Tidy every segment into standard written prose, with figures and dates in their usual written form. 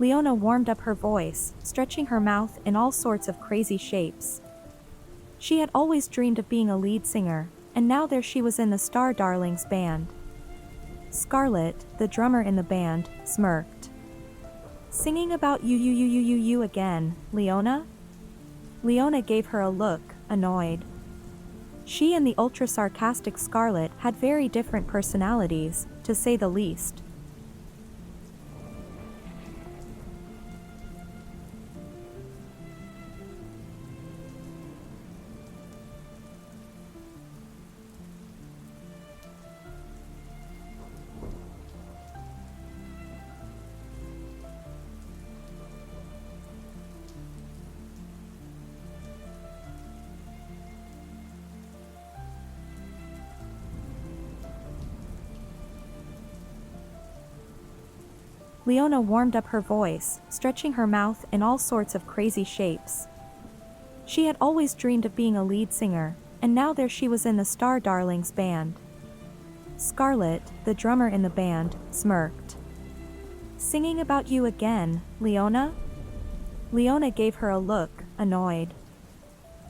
Leona warmed up her voice, stretching her mouth in all sorts of crazy shapes. She had always dreamed of being a lead singer, and now there she was in the Star Darlings band. Scarlet, the drummer in the band, smirked. "Singing about you again, Leona?" Leona gave her a look, annoyed. She and the ultra-sarcastic Scarlet had very different personalities, to say the least. Leona warmed up her voice, stretching her mouth in all sorts of crazy shapes. She had always dreamed of being a lead singer, and now there she was in the Star Darlings band. Scarlet, the drummer in the band, smirked. "Singing about you again, Leona?" Leona gave her a look, annoyed.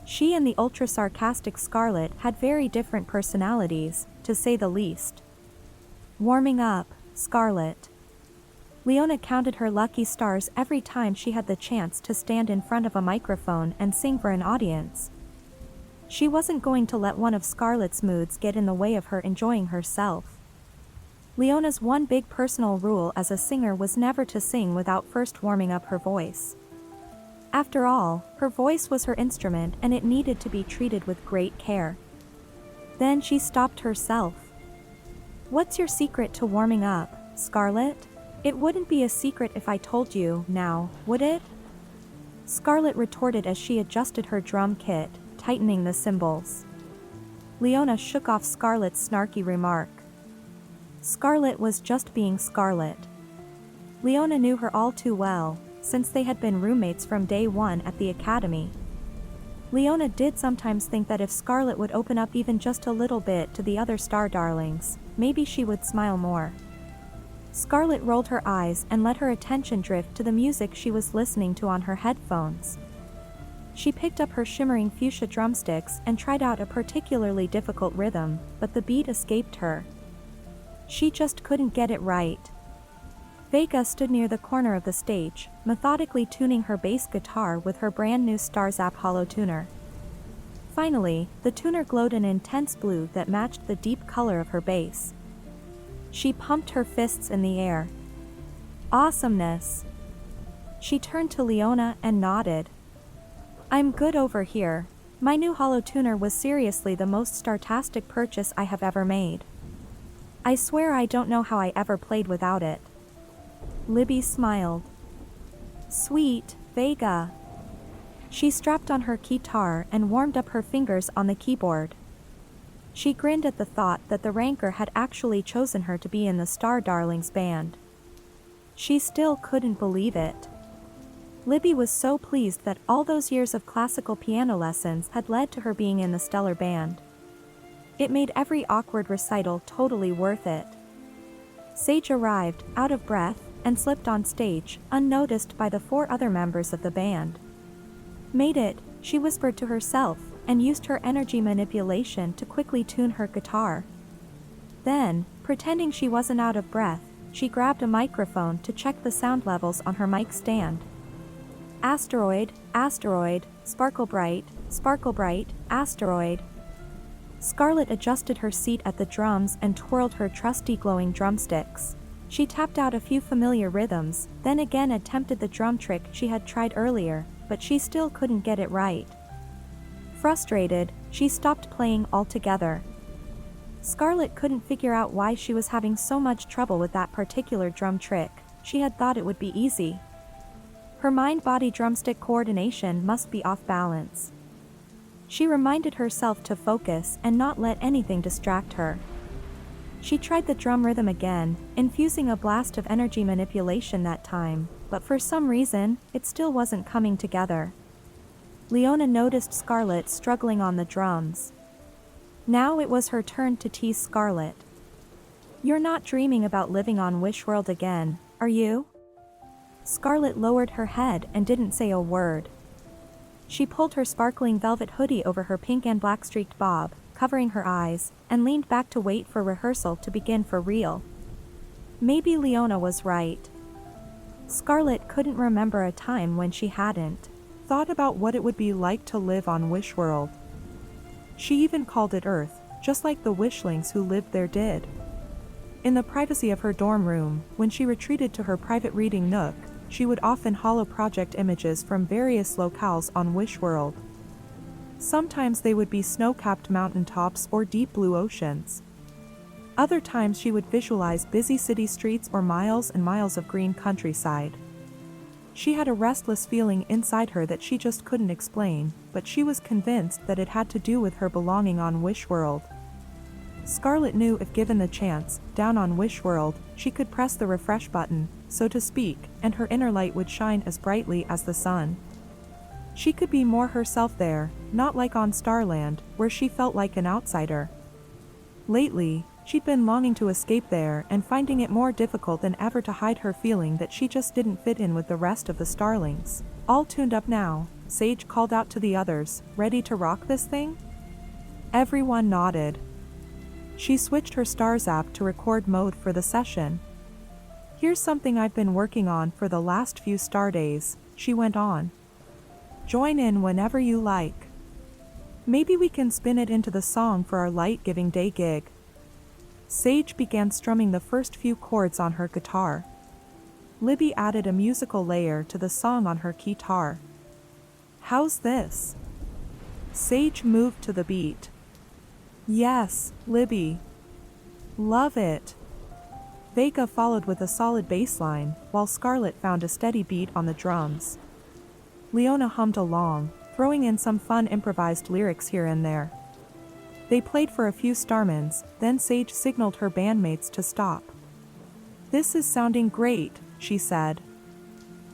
She and the ultra-sarcastic Scarlet had very different personalities, to say the least. Warming up, Scarlet. Leona counted her lucky stars every time she had the chance to stand in front of a microphone and sing for an audience. She wasn't going to let one of Scarlet's moods get in the way of her enjoying herself. Leona's one big personal rule as a singer was never to sing without first warming up her voice. After all, her voice was her instrument and it needed to be treated with great care. Then she stopped herself. "What's your secret to warming up, Scarlet? It wouldn't be a secret if I told you, now, would it?" Scarlet retorted as she adjusted her drum kit, tightening the cymbals. Leona shook off Scarlet's snarky remark. Scarlet was just being Scarlet. Leona knew her all too well, since they had been roommates from day one at the academy. Leona did sometimes think that if Scarlet would open up even just a little bit to the other Star Darlings, maybe she would smile more. Scarlet rolled her eyes and let her attention drift to the music she was listening to on her headphones. She picked up her shimmering fuchsia drumsticks and tried out a particularly difficult rhythm, but the beat escaped her. She just couldn't get it right. Vega stood near the corner of the stage, methodically tuning her bass guitar with her brand new Starzap hollow tuner. Finally, the tuner glowed an intense blue that matched the deep color of her bass. She pumped her fists in the air. Awesomeness! She turned to Leona and nodded. "I'm good over here. My new hollow tuner was seriously the most startastic purchase I have ever made. I swear I don't know how I ever played without it." Libby smiled. "Sweet, Vega." She strapped on her guitar and warmed up her fingers on the keyboard. She grinned at the thought that the ranker had actually chosen her to be in the Star Darlings band. She still couldn't believe it. Libby was so pleased that all those years of classical piano lessons had led to her being in the stellar band. It made every awkward recital totally worth it. Sage arrived, out of breath, and slipped on stage, unnoticed by the 4 other members of the band. "Made it," she whispered to herself, and used her energy manipulation to quickly tune her guitar. Then, pretending she wasn't out of breath, she grabbed a microphone to check the sound levels on her mic stand. "Asteroid, asteroid, sparkle bright, asteroid." Scarlet adjusted her seat at the drums and twirled her trusty glowing drumsticks. She tapped out a few familiar rhythms, then again attempted the drum trick she had tried earlier, but she still couldn't get it right. Frustrated, she stopped playing altogether. Scarlet couldn't figure out why she was having so much trouble with that particular drum trick. She had thought it would be easy. Her mind-body drumstick coordination must be off balance. She reminded herself to focus and not let anything distract her. She tried the drum rhythm again, infusing a blast of energy manipulation that time, but for some reason, it still wasn't coming together. Leona noticed Scarlet struggling on the drums. Now it was her turn to tease Scarlet. "You're not dreaming about living on Wishworld again, are you?" Scarlet lowered her head and didn't say a word. She pulled her sparkling velvet hoodie over her pink and black streaked bob, covering her eyes, and leaned back to wait for rehearsal to begin for real. Maybe Leona was right. Scarlet couldn't remember a time when she hadn't thought about what it would be like to live on Wishworld. She even called it Earth, just like the wishlings who lived there did. In the privacy of her dorm room, when she retreated to her private reading nook, she would often holo project images from various locales on Wishworld. Sometimes they would be snow-capped mountaintops or deep blue oceans. Other times she would visualize busy city streets or miles and miles of green countryside. She had a restless feeling inside her that she just couldn't explain, but she was convinced that it had to do with her belonging on Wishworld. Scarlet knew if given the chance, down on Wishworld, she could press the refresh button, so to speak, and her inner light would shine as brightly as the sun. She could be more herself there, not like on Starland, where she felt like an outsider. Lately, she'd been longing to escape there and finding it more difficult than ever to hide her feeling that she just didn't fit in with the rest of the starlings. All tuned up now, Sage called out to the others, ready to rock this thing? Everyone nodded. She switched her Stars app to record mode for the session. Here's something I've been working on for the last few star days, she went on. Join in whenever you like. Maybe we can spin it into the song for our Lightgiving Day gig. Sage began strumming the first few chords on her guitar. Libby added a musical layer to the song on her guitar. How's this? Sage moved to the beat. Yes, Libby. Love it. Vega followed with a solid bass line, while Scarlet found a steady beat on the drums. Leona hummed along, throwing in some fun improvised lyrics here and there. They played for a few starmans, then Sage signaled her bandmates to stop. This is sounding great, she said.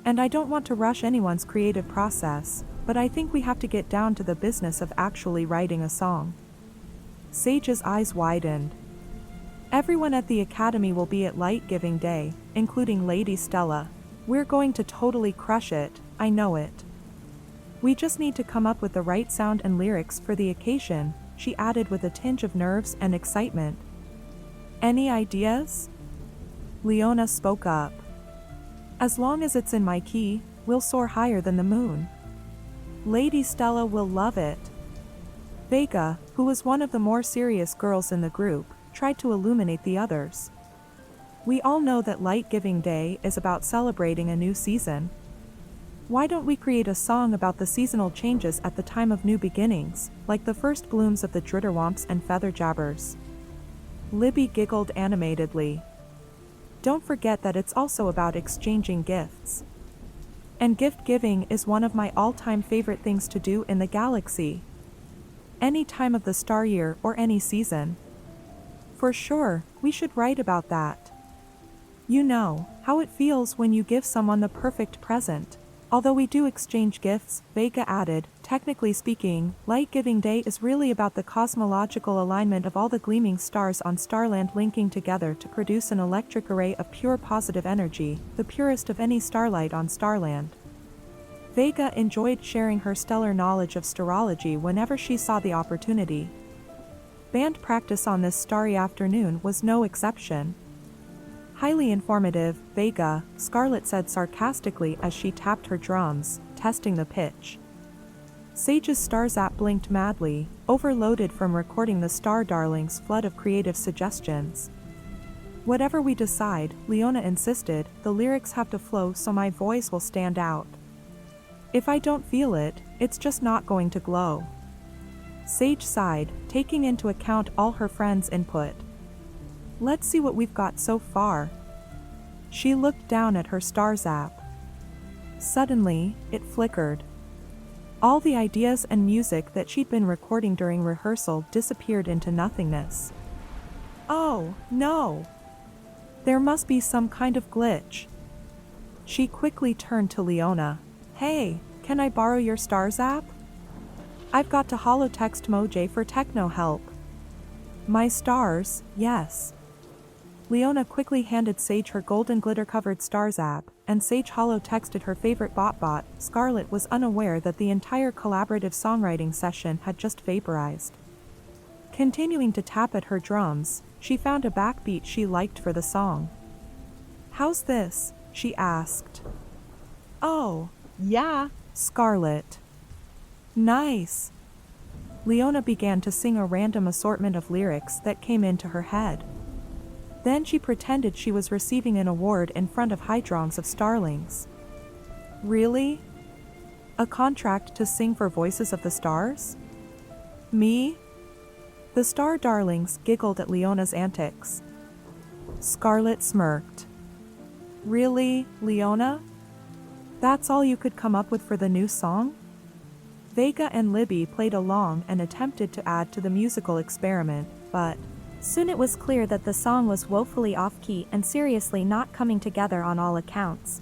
And I don't want to rush anyone's creative process, but I think we have to get down to the business of actually writing a song. Sage's eyes widened. Everyone at the academy will be at Lightgiving Day, including Lady Stella. We're going to totally crush it, I know it. We just need to come up with the right sound and lyrics for the occasion, she added with a tinge of nerves and excitement. Any ideas? Leona spoke up. As long as it's in my key, we'll soar higher than the moon. Lady Stella will love it. Vega, who was one of the more serious girls in the group, tried to illuminate the others. We all know that Lightgiving Day is about celebrating a new season. Why don't we create a song about the seasonal changes at the time of new beginnings, like the first blooms of the dritterwomps and featherjabbers? Libby giggled animatedly. Don't forget that it's also about exchanging gifts. And gift giving is one of my all-time favorite things to do in the galaxy. Any time of the star year or any season. For sure, we should write about that. You know, how it feels when you give someone the perfect present. Although we do exchange gifts, Vega added, technically speaking, Lightgiving Day is really about the cosmological alignment of all the gleaming stars on Starland linking together to produce an electric array of pure positive energy, the purest of any starlight on Starland. Vega enjoyed sharing her stellar knowledge of starology whenever she saw the opportunity. Band practice on this starry afternoon was no exception. Highly informative, Vega, Scarlet said sarcastically as she tapped her drums, testing the pitch. Sage's Stars app blinked madly, overloaded from recording the Star Darling's flood of creative suggestions. Whatever we decide, Leona insisted, the lyrics have to flow so my voice will stand out. If I don't feel it, it's just not going to glow. Sage sighed, taking into account all her friends' input. Let's see what we've got so far. She looked down at her Stars app. Suddenly, it flickered. All the ideas and music that she'd been recording during rehearsal disappeared into nothingness. Oh, no! There must be some kind of glitch. She quickly turned to Leona. Hey, can I borrow your Stars app? I've got to holotext Moj for techno help. My stars, yes. Leona quickly handed Sage her golden glitter-covered Stars app, and Sage hollow-texted her favorite bot. Scarlet was unaware that the entire collaborative songwriting session had just vaporized. Continuing to tap at her drums, she found a backbeat she liked for the song. "How's this?" she asked. "Oh, yeah, Scarlet. Nice." Leona began to sing a random assortment of lyrics that came into her head. Then she pretended she was receiving an award in front of hydrons of starlings. "Really? A contract to sing for Voices of the Stars? Me?" The star darlings giggled at Leona's antics. Scarlet smirked. "Really, Leona? That's all you could come up with for the new song?" Vega and Libby played along and attempted to add to the musical experiment, but soon it was clear that the song was woefully off-key and seriously not coming together on all accounts.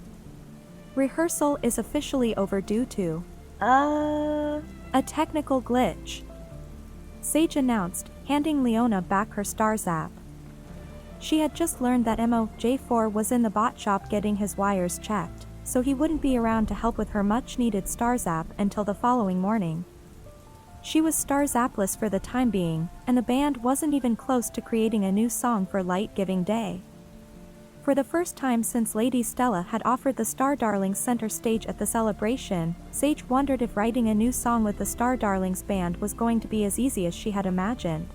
Rehearsal is officially overdue to a technical glitch, Sage announced, handing Leona back her Stars app. She had just learned that MOJ4 was in the bot shop getting his wires checked, so he wouldn't be around to help with her much-needed Stars app until the following morning. She was Stars appless for the time being, and the band wasn't even close to creating a new song for Lightgiving Day. For the first time since Lady Stella had offered the Star Darlings center stage at the celebration, Sage wondered if writing a new song with the Star Darlings band was going to be as easy as she had imagined.